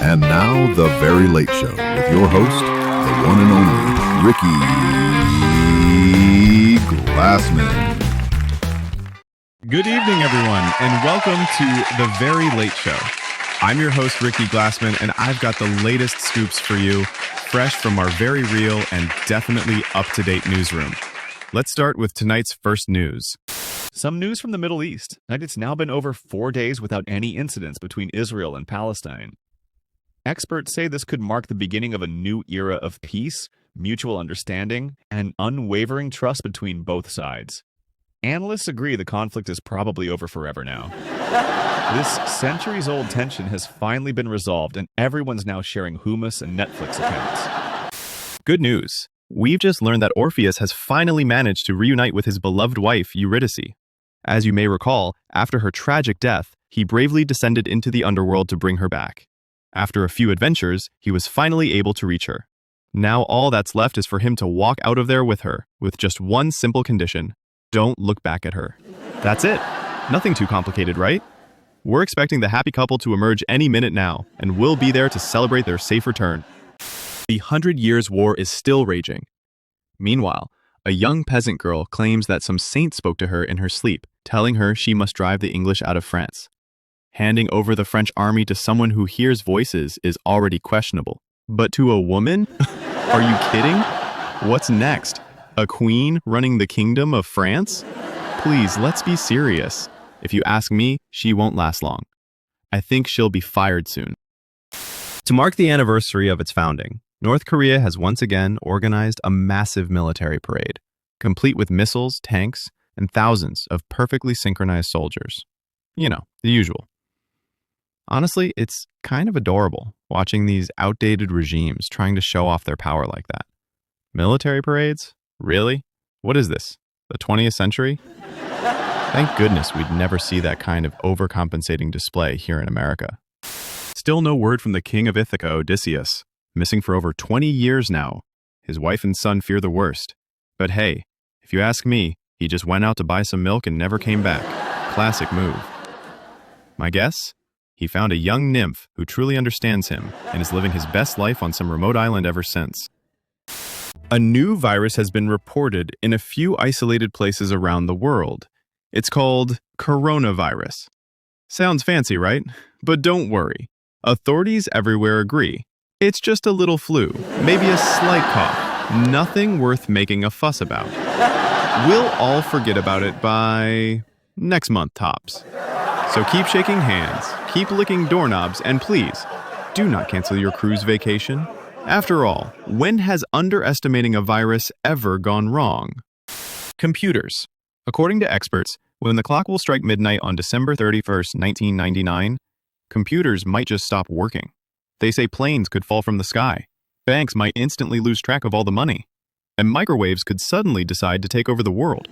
And now, The Very Late Show with your host, the one and only Ricky Glassman. Good evening, everyone, and welcome to The Very Late Show. I'm your host, Ricky Glassman, and I've got the latest scoops for you, fresh from our very real and definitely up-to-date newsroom. Let's start with tonight's first news. Some news from the Middle East. It's now been over 4 days without any incidents between Israel and Palestine. Experts say this could mark the beginning of a new era of peace, mutual understanding, and unwavering trust between both sides. Analysts agree the conflict is probably over forever now. This centuries-old tension has finally been resolved, and everyone's now sharing hummus and Netflix accounts. Good news. We've just learned that Orpheus has finally managed to reunite with his beloved wife, Eurydice. As you may recall, after her tragic death, he bravely descended into the underworld to bring her back. After a few adventures, he was finally able to reach her. Now all that's left is for him to walk out of there with her, with just one simple condition. Don't look back at her. That's it. Nothing too complicated, right? We're expecting the happy couple to emerge any minute now, and we'll be there to celebrate their safe return. The 100 Years' War is still raging. Meanwhile, a young peasant girl claims that some saint spoke to her in her sleep, telling her she must drive the English out of France. Handing over the French army to someone who hears voices is already questionable. But to a woman? Are you kidding? What's next? A queen running the kingdom of France? Please, let's be serious. If you ask me, she won't last long. I think she'll be fired soon. To mark the anniversary of its founding, North Korea has once again organized a massive military parade, complete with missiles, tanks, and thousands of perfectly synchronized soldiers. You know, the usual. Honestly, it's kind of adorable watching these outdated regimes trying to show off their power like that. Military parades? Really? What is this? The 20th century? Thank goodness we'd never see that kind of overcompensating display here in America. Still no word from the king of Ithaca, Odysseus. Missing for over 20 years now. His wife and son fear the worst. But hey, if you ask me, he just went out to buy some milk and never came back. Classic move. My guess? He found a young nymph who truly understands him and is living his best life on some remote island ever since. A new virus has been reported in a few isolated places around the world. It's called coronavirus. Sounds fancy, right? But don't worry. Authorities everywhere agree. It's just a little flu, maybe a slight cough, nothing worth making a fuss about. We'll all forget about it by next month tops. So keep shaking hands, keep licking doorknobs, and please, do not cancel your cruise vacation. After all, when has underestimating a virus ever gone wrong? Computers. According to experts, when the clock will strike midnight on December 31st, 1999, computers might just stop working. They say planes could fall from the sky, banks might instantly lose track of all the money, and microwaves could suddenly decide to take over the world.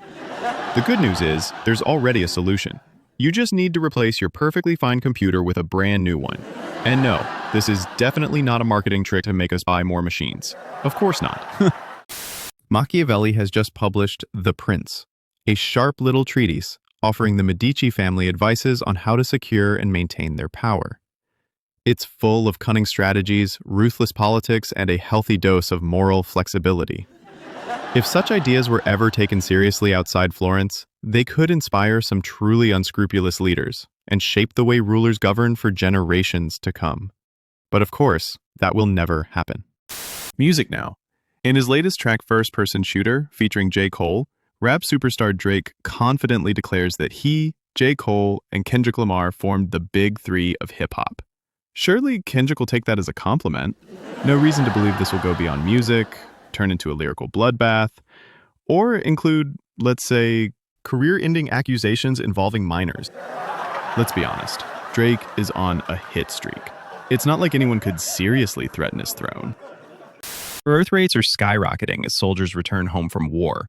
The good news is, there's already a solution. You just need to replace your perfectly fine computer with a brand new one. And no, this is definitely not a marketing trick to make us buy more machines. Of course not. Machiavelli has just published The Prince, a sharp little treatise offering the Medici family advices on how to secure and maintain their power. It's full of cunning strategies, ruthless politics, and a healthy dose of moral flexibility. If such ideas were ever taken seriously outside Florence, they could inspire some truly unscrupulous leaders and shape the way rulers govern for generations to come. But of course, that will never happen. Music now. In his latest track First Person Shooter, featuring J. Cole, rap superstar Drake confidently declares that he, J. Cole, and Kendrick Lamar formed the big three of hip-hop. Surely Kendrick will take that as a compliment. No reason to believe this will go beyond music, turn into a lyrical bloodbath, or include, let's say, career-ending accusations involving minors. Let's be honest, Drake is on a hit streak. It's not like anyone could seriously threaten his throne. Birth rates are skyrocketing as soldiers return home from war.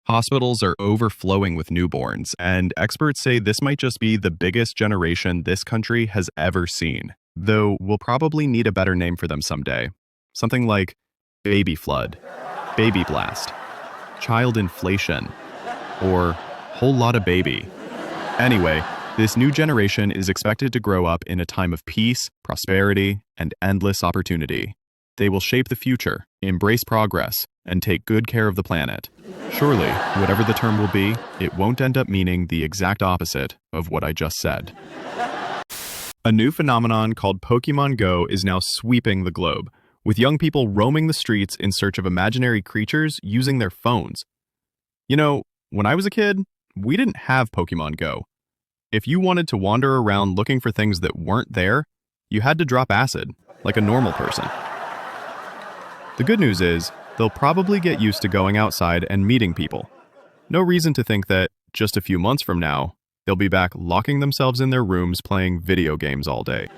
Hospitals are overflowing with newborns, and experts say this might just be the biggest generation this country has ever seen. Though we'll probably need a better name for them someday. Something like baby flood, baby blast, child inflation, or whole lot of baby. Anyway, This new generation is expected to grow up in a time of peace, prosperity, and endless opportunity. They will shape the future, embrace progress, and take good care of the planet. Surely, whatever the term will be, it won't end up meaning the exact opposite of what I just said. A new phenomenon called Pokemon Go is now sweeping the globe, with young people roaming the streets in search of imaginary creatures using their phones. You know, when I was a kid, we didn't have Pokemon Go. If you wanted to wander around looking for things that weren't there, you had to drop acid, like a normal person. The good news is, they'll probably get used to going outside and meeting people. No reason to think that, just a few months from now, they'll be back locking themselves in their rooms playing video games all day.